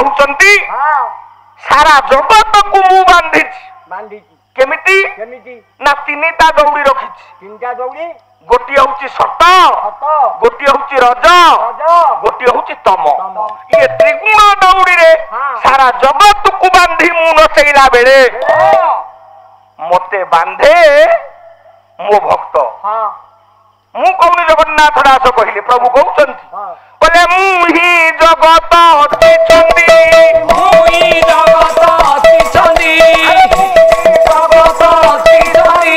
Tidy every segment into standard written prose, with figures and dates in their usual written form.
कहउचंती सारा जगत को मु बांधी केमिति ना तीनटा दौड़ी रखी गोटी हूँ सत गोटी हूँ रज गोटी हूँ तम ये त्रिगुण दौड़ी रे सारा जगत को बांधी मु नचैला बेले मते बांधे मो भक्त मु कौन जगन्नाथ दास कहले प्रभु कहउचंती बोले मु ही जगत अति चंदी मु ही जगत अति चंदी जगत अति चंदी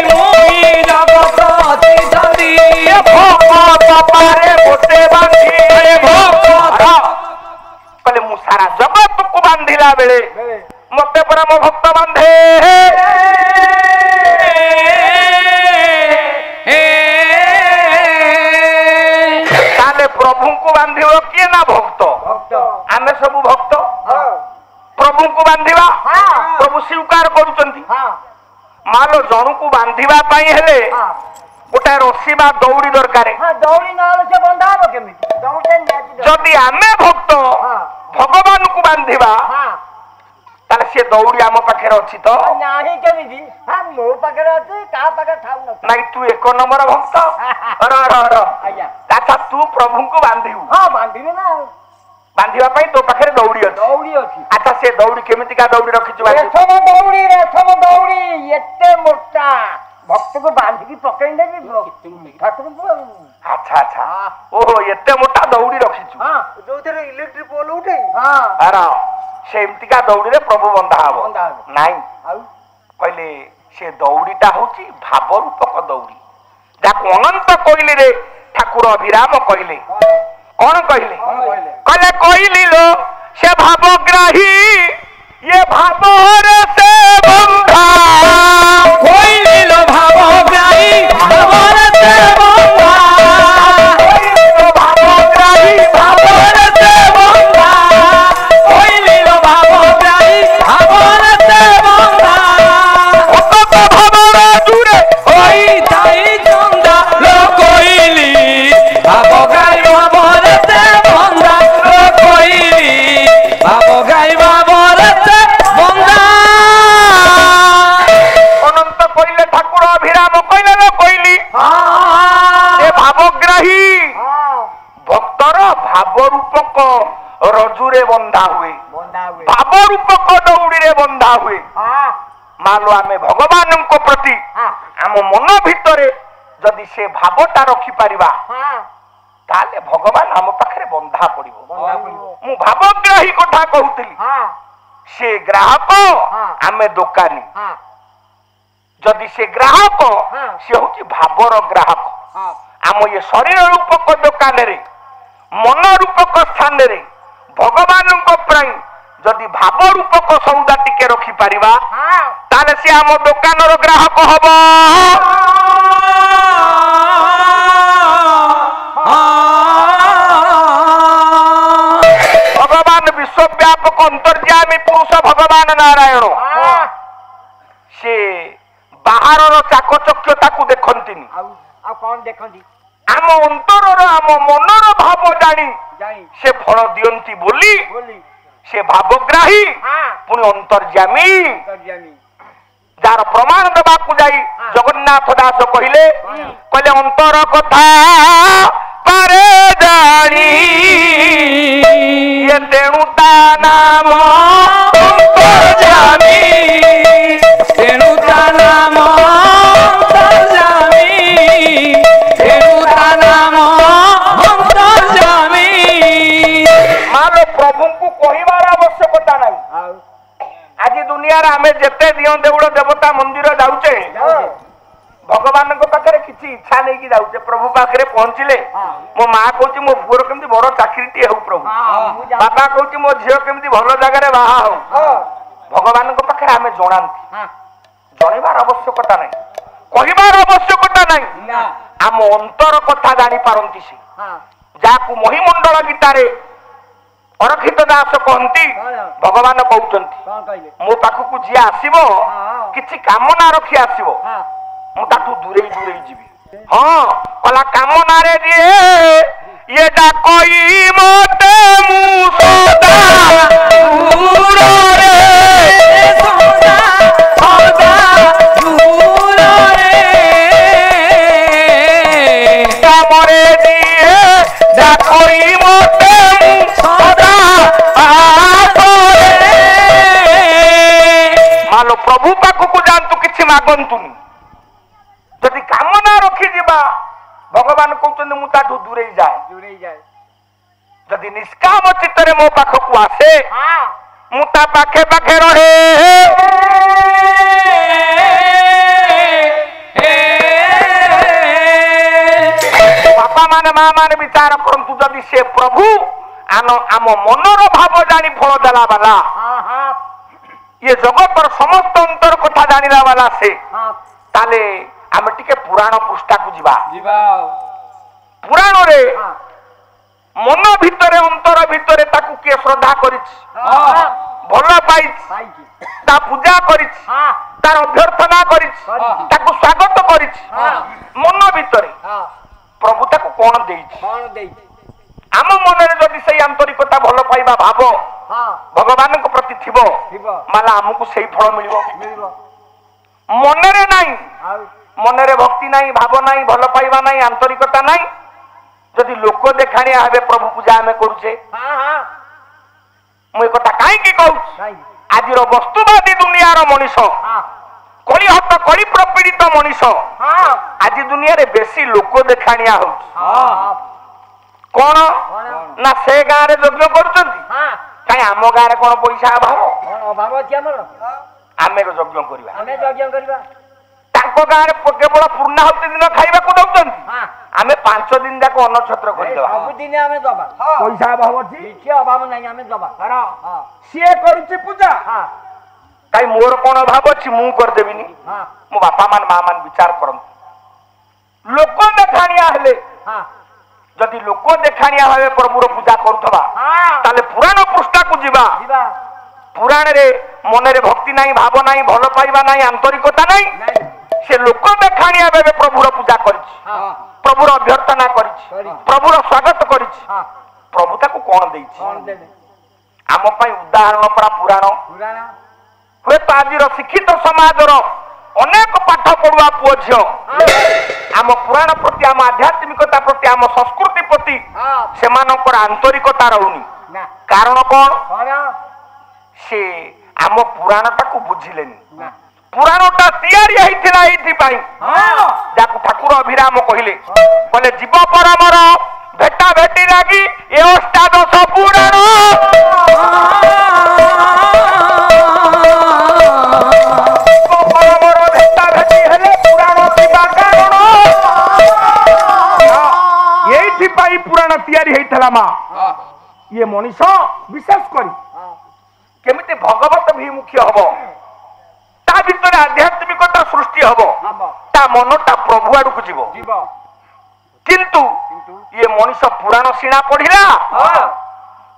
मु ही जगत अति चंदी भक्त पारे गोटे बांधी भक्त कहले मु सारा जगत को बांधिला बेले मते पर मो भक्त बांधे प्रभु को बांधिब किए ना भक्त आमे सब भक्त प्रभु को बांधिबा प्रभु स्वीकार करूचंती मालो जणु को बांधिबा पई हेले गोटे रस्सी बा दौड़ी दरकार दौड़ी न से बंधाबो केमिति दौड़े न्याति जदि आमे भक्त भगवान को बांधिबा ताले से दौड़ी आम पाखे अच्छी तो नाही केमिति हां मो पाखे अछि का पाखे ठाउ न नाही तू एक नंबर भक्त आया अच्छा तू प्रभु को बांधिबू हां बांधिबे ना बांधिबा पई तो पाखे दौड़ी अछि अच्छा से दौड़ी केमिति का दौड़ी रखिछु रेशम दौड़ी एते मोटा भक्त को बांधी की पकड़ देबी ठाकुर को अच्छा अच्छा ओहो एते मोटा दौड़ी रखिछु हां जो तेरे इलेक्ट्रिक पोल उठे हां अरे सेमती का दौड़ी रे प्रभु बंधा हबो नाही आउ कहले से दौड़ीटा होची भाव रूपक दौड़ी जाको अनंत कहले रे ठाकुर अभिराम कहले कौन कहले कहले कहली लो से भावग्राही ये भाव रे से बंधा कहली लो भावग्राही भाव रे से बंधा कहली लो भावग्राही भाव रे से बंधा कहली लो भावग्राही भाव रे से बंधा भक्त भाव जुरे होई जाई चंदा लो कहली भावग्राही भाव रे से बंधा लो कहली भावग्राही भाव रे से बंधा अनंत कहले ठाकुर अभिराम कहले लो कहली ए भावग्राही भक्तर भाव रूपक रजुरे बंधा हुए भाव रूपक दौड़ी रे बंधा हुए मानो आमे भगवान को प्रति आम मन भितरे जदि से भावटा रखी पारिबा ताले भगवान आम पाखरे बंधा पड़िबो मु भावग्राही कथा कहूतली से ग्राहक आमे दुकानी जदि से ग्राहक से होची भावर ग्राहक आम ये शरीर रूपक दुकान रे मन रूपक स्थान रे भगवान को प्राण जदि भाव रूपक सौदा टिके रखी पारिबा ताले से आम दुकान रो ग्राहक हबो भगवान विश्वव्यापक अंतर्यामी पुरुष भगवान नारायण से बाहर चाकचक्यता को देखंतिनी आ कौन देखंती आम अंतर आम मनर भाव जानी से फल दियंती बोली से भावग्राही पुणी अंतर्यामी जार प्रमाण देवा जाई जगन्नाथ दास कहले कहले अंतर कथा पारे जानी ये तेणु ता नाम अंतर्यामी तेणु ता नाम अंतर्यामी तेणु ता नाम अंतर्यामी मानो प्रभु को कहिबार आवश्यकता नहीं आज दुनिया रे आमे जेते दियो देउड़ देवता मंदिर जाउचे भगवान को पाखरे किछि इच्छा नै कि जाउचे प्रभु पाखरे पहुंचिले मो मां कहूची मो पुर केमती बड़ चाकरीटी हो प्रभु बाबा कहूची मो झियो केमती भलो जगह रे बाहा हो भगवान को पाखरे आमे जणांती जणेबार आवश्यकता नै कहिबार आवश्यकता नै आम अंतर कथा जानि पारंती से जाकू महिमंडल गीता रे अरखित दास कहती भगवान कहते मो पाखक जी आसब कि कामना रखी आसब मुझे दूरे दूरे जीवी हाँ कला कामना रे दिए ये डाकई मते मु सदा ଆସନ୍ତୁନି। ଯଦି କାମନା ରଖିଯିବା ଭଗବାନ କହୁଛନ୍ତି ମୁଁ ତାଠୁ ଦୂରେଇ ଯାଏ। ଯଦି ନିଷ୍କାମ ଚିତ୍ତରେ ମୋ ପାଖକୁ ଆସେ ମୁଁ ତା ପାଖେ ପାଖେ ରହେ। ବାପା ମାନେ ମା ମାନେ ବିଚାର କରନ୍ତୁ, ଯଦି ସେ ପ୍ରଭୁ ଆମ ମନର ଭାବ ଜାଣି ଫଳ ଦେଲା ବାଲା, ଇଏ ଜଗତର ସମସ୍ତ ଅନ୍ତର କଥା ଜାଣିଲା ବାଲା ସେ, ତାହେଲେ ଆମେ ଟିକେ ପୁରାଣ ପୃଷ୍ଠାକୁ ଯିବା। ପୁରାଣରେ ମନ ଭିତରେ ଅନ୍ତର ଭିତରେ ତାକୁ କିଏ ଶ୍ରଦ୍ଧା କରିଛି, ଭଲ ପାଇଛି, ତା ପୂଜା କରିଛି, ତାର ଅଭ୍ୟର୍ଥନା କରିଛି, ତାକୁ ସ୍ୱାଗତ କରିଛି, ମନ ଭିତରେ ପ୍ରଭୁ ତାକୁ କଣ ଦେଇଛି? ଆମ ମନରେ ଯଦି ସେଇ ଆନ୍ତରିକତା ଭଲ ପାଇବା ଭାବ ଭଗବାନଙ୍କ ପ୍ରତି ଥିବ ମାଲା ଆମକୁ ସେଇ ଫଳ ମିଳିବ। ମନରେ ନାହିଁ, ମନରେ ଭକ୍ତି ନାହିଁ, ଭାବ ନାହିଁ, ଭଲ ପାଇବା ନାହିଁ, ଆନ୍ତରିକତା ନାହିଁ, ଯଦି ଲୋକ ଦେଖାଣିଆ ହେବେ ପ୍ରଭୁ ପୂଜା ଆମେ କରୁଛେ। ମୁଁ ଏ କଥା କାହିଁକି କହୁଛି? ଆଜିର ବସ୍ତୁବାଦୀ ଦୁନିଆର ମଣିଷ, କଳିହତ କଳି ପ୍ରପୀଡ଼ିତ ମଣିଷ ଆଜି ଦୁନିଆରେ ବେଶୀ ଲୋକ ଦେଖାଣିଆ ହଉଛି। କଣ ନା ସେ ଗାଁରେ ଯଜ୍ଞ କରୁଛନ୍ତି, କାଇଁ ଆମ ଗାଁରେ କଣ ପଇସା ଅଭାବ ଅଛି? ଆମେ ଯଜ୍ଞ କରିବା। ତାଙ୍କ ଗାଁରେ କେବଳ ପୂର୍ଣ୍ଣାହୁତି ଦିନ ଖାଇବାକୁ ଦଉଛନ୍ତି, ଆମେ 5 ଦିନ ଯାକ ଅନ୍ନଛତ୍ର କରିଦେବା। ସବୁଦିନ ଆମେ ଦବା। ପଇସା ଅଭାବ ଅଛି? କିଛି ଅଭାବ ନାହିଁ, ଆମେ ଦବା। ସିଏ କରୁଛି ପୂଜା, କାଇଁ ମୋର କଣ ଅଭାବ ଅଛି ମୁଁ କରିଦେବିନି? ମୋ ବାପା ମାନେ ମା ମାନେ ବିଚାର କରନ୍ତୁ। ଲୋକ ଦେଖାଣିଆ ହେଲେ, ଯଦି ଲୋକ ଦେଖାଣିଆ ଭାବେ ପ୍ରଭୁର ପୂଜା କରୁଥିବା ତାହେଲେ ପୁରାଣ ପୃଷ୍ଠାକୁ ଯିବା। ପୁରାଣରେ ମନରେ ଭକ୍ତି ନାହିଁ, ଭାବ ନାହିଁ, ଭଲ ପାଇବା ନାହିଁ, ଆନ୍ତରିକତା ନାହିଁ, ସେ ଲୋକ ଦେଖାଣିଆ ଭାବେ ପ୍ରଭୁର ପୂଜା କରିଛି, ପ୍ରଭୁର ଅଭ୍ୟର୍ଥନା କରିଛି, ପ୍ରଭୁର ସ୍ୱାଗତ କରିଛି। ପ୍ରଭୁ ତାକୁ କଣ ଦେଇଛି? ଆମ ପାଇଁ ଉଦାହରଣ ପରା ପୁରାଣ। ହୁଏତ ଆଜିର ଶିକ୍ଷିତ ସମାଜର ଅନେକ ପାଠ ପଢୁଆ ପୁଅ ଝିଅ ଆମ ପୁରାଣ ପ୍ରତି, ଆମ ଆଧ୍ୟାତ୍ମିକତା ପ୍ରତି, ଆମ ସଂସ୍କୃତି ପ୍ରତି ସେମାନଙ୍କର ଆନ୍ତରିକତା ରହୁନି। କାରଣ କଣ? ସେ ଆମ ପୁରାଣଟାକୁ ବୁଝିଲେନି। ପୁରାଣଟା ତିଆରି ହେଇଥିଲା ଏଇଥିପାଇଁ, ଯାକୁ ଠାକୁର ଅଭିରାମ କହିଲେ ଜୀବ ପରମର ଭେଟା ଭେଟି ଲାଗି ଏ ଅଷ୍ଟାଦଶ ପୁରାଣ। ଏଇଥିପାଇଁ ପୁରାଣ ତିଆରି ହେଇଥିଲା ମା। ଇଏ ମଣିଷ ବିଶେଷ କରି କେମିତି ଭଗବତ ବିମୁଖୀ ହବ, ତା ଭିତରେ ଆଧ୍ୟାତ୍ମିକତା ସୃଷ୍ଟି ହବ, ତା ମନଟା ପ୍ରଭୁ ଆଡକୁ ଯିବ। କିନ୍ତୁ ଇଏ ମଣିଷ ପୁରାଣ ସିଣା ପଢିଲା,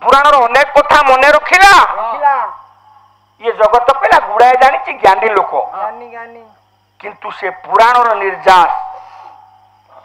ପୁରାଣର ଅନେକ କଥା ମନେ ରଖିଲା, ଇଏ ଜଗତ ପିଲା ଗୁଡାଏ ଜାଣିଛି, ଜ୍ଞାନୀ ଲୋକ, କିନ୍ତୁ ସେ ପୁରାଣର ନିର୍ଯାସ,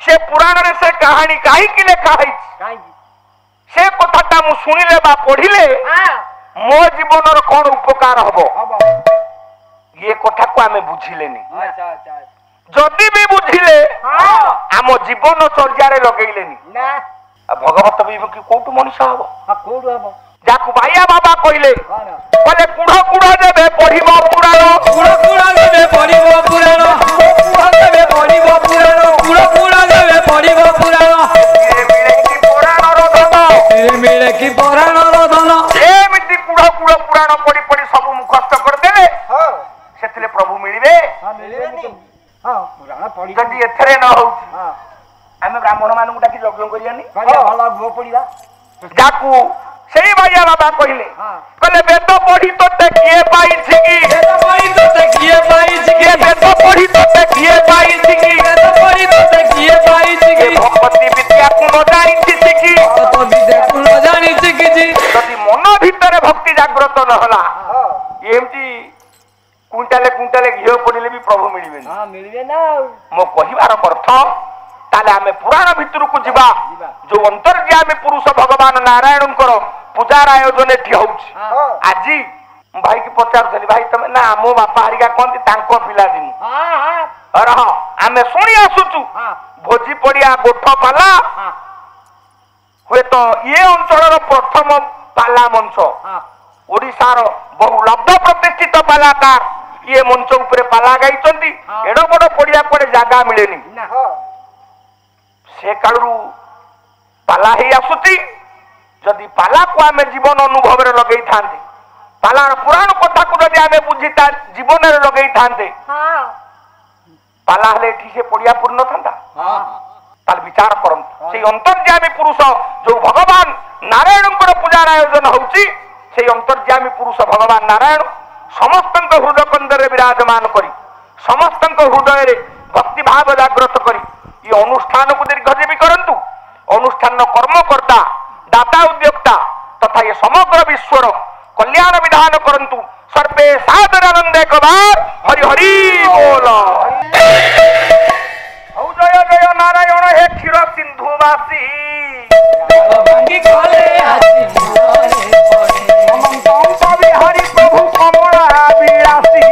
ସେ ପୁରାଣରେ ସେ କାହାଣୀ କାହିଁକି ଲେଖା ହେଇଛି, ସେ କଥାଟା ମୁଁ ଶୁଣିଲେ ବା ପଢିଲେ ମୋ ଜୀବନର କଣ ଉପକାର ହବ, ଏ କଥାକୁ ଆମେ ବୁଝିଲେନି। ଯଦି ବି ବୁଝିଲେ ଆମ ଜୀବନ ଚର୍ଯ୍ୟାରେ ଲଗେଇଲେନି, ଭଗବତ ବିମୁଖୀ କୋଉଠୁ ମଣିଷ ହବ? ଯାକୁ ବାଇଆ ବାବା କହିଲେ କୁଢ କୁଢ ଦେବେ ପଢିବ ପୁରାଣ, କୁଢ କୁଢ ଦେବେ ପଢିବ ପୁରାଣ, ମିଳେ କି ପୁରାଣର ଧନ। ଏମିତି କୁଢ କୁଢ ପୁରାଣ ପଢି ପଢି ସବୁ ମୁଖସ୍ଥ କରିଦେଲେ ସେଥିରେ ପ୍ରଭୁ ମିଳିବେ? ଯଦି ଏଥିରେ ନ ହଉଛି ଆମେ ବ୍ରାହ୍ମଣ ମାନଙ୍କୁ ଡାକି ଯଜ୍ଞ କରିବାନି? ଯାକୁ ସେଇ ବାଇଆ ବାବା କହିଲେ ବେଦ ପଢି ତୋତେ କିଏ ପାଇଛି କି, ବେଦ ପଢି ତୋତେ କିଏ ପାଇଛି କି, ବେଦ ପଢି ତୋତେ କିଏ ପାଇଛି କି, ବେଦ ପଢି ତୋତେ କିଏ ପାଇଛି କି, ଭଗବତୀ ବିଦ୍ୟାକୁ ନ ଜାଣିଛି ଶିଖି, ବିଦ୍ୟାକୁ ନ ଜାଣିଛି କିଛି। ଯଦି ମନ ଭିତରେ ଭକ୍ତି ଜାଗ୍ରତ ନହେଲା, ଏମିତି କୁଇଣ୍ଟାଲେ କୁଇଣ୍ଟାଲେ ଘିଅ ପଡିଲେ ବି ପ୍ରଭୁ ମିଳିବେନି। ମୋ କହିବାର ଅର୍ଥ, ତାହେଲେ ଆମେ ପୁରାଣ ଭିତରକୁ ଯିବା। ଯୋଉ ଅନ୍ତର୍ଯାମୀ ପୁରୁଷ ଭଗବାନ ନାରାୟଣଙ୍କର ପୂଜାର ଆୟୋଜନ ଏଠି ହଉଛି। ଆଜି ମୁଁ ଭାଇକି ପଚାରୁଥିଲି, ଭାଇ ତମେ ନା ମୋ ବାପା ହାରିକା କହନ୍ତି ତାଙ୍କ ପିଲାଦିନ ଆମେ ଶୁଣି ଆସୁଛୁ ଭୋଜି ପଡିଆ ଗୋଠ ପାଲା, ହୁଏତ ଏ ଅଞ୍ଚଳର ପ୍ରଥମ ପାଲା ମଞ୍ଚ, ଓଡିଶାର ବହୁ ଲବ୍ଧ ପ୍ରତିଷ୍ଠିତ ପାଲାକାର ये मंच उपरे पाला गाई एड़ बड़ पड़िया कुआडे जागा मिलेनी से कालू पाला ही आसुची जदि पाला को आम जीवन अनुभव लगे था पालार पुराण कथा को जब आम बुझी जीवन में लगे था पाला हेले से पड़िया पूर्ण था विचार करते से अंतर्यामी पुरुष जो भगवान नारायण पूजार आयोजन होची से अंतर्यामी पुरुष भगवान नारायण समस्त हृदय कंदर विराजमान करी समस्त हृदय भक्ति भाव जागृत करी ये अनुष्ठान को दीर्घजीवी करंतु अनुष्ठान कर्मकर्ता दाता उद्योक्ता तथा ये समग्र विश्वर कल्याण विधान करंतु सर्वे सादरानंद एक बार हरि हरि बोल जय जय नारायण हे क्षीर सिंधुवासी हरि प्रभु कमला विलासी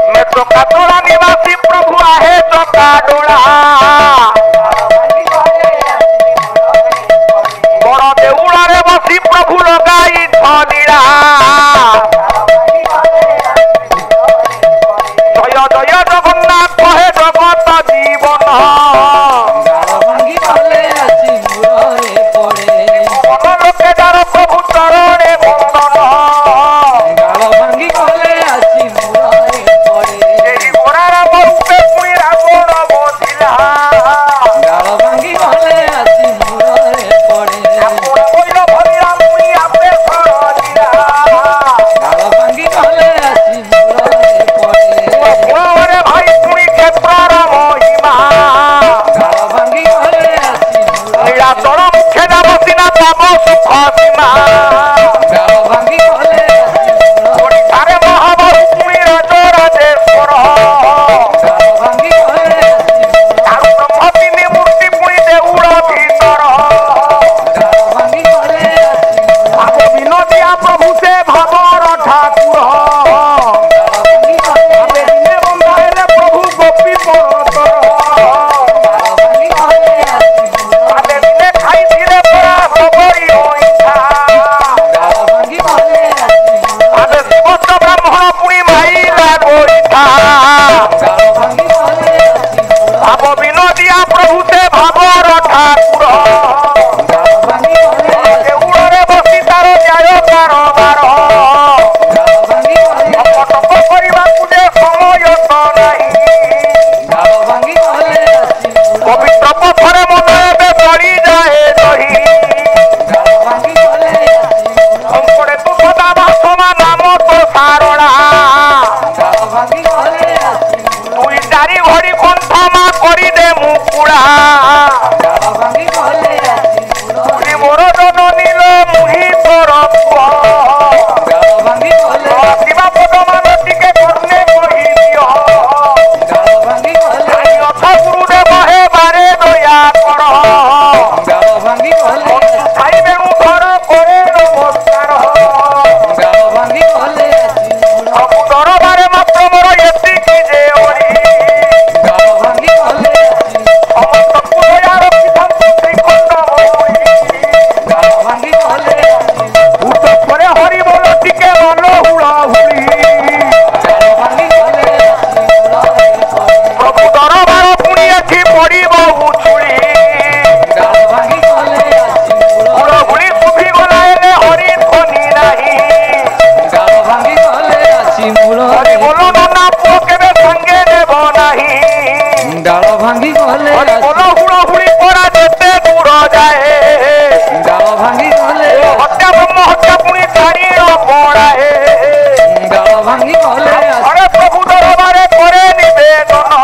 मैं तो काटोला निवासी प्रभु आहे तो काटोला बड़ देउला रे बसी प्रभु लगाई धनीरा जय जय जगन्नाथ कहे जगत जीवन लोकेदार प्रभु चरणे बंदन एही मोरा राम रूपे पुणी रावण बधिला भांगी प्रभु दरबारे करे निवेदन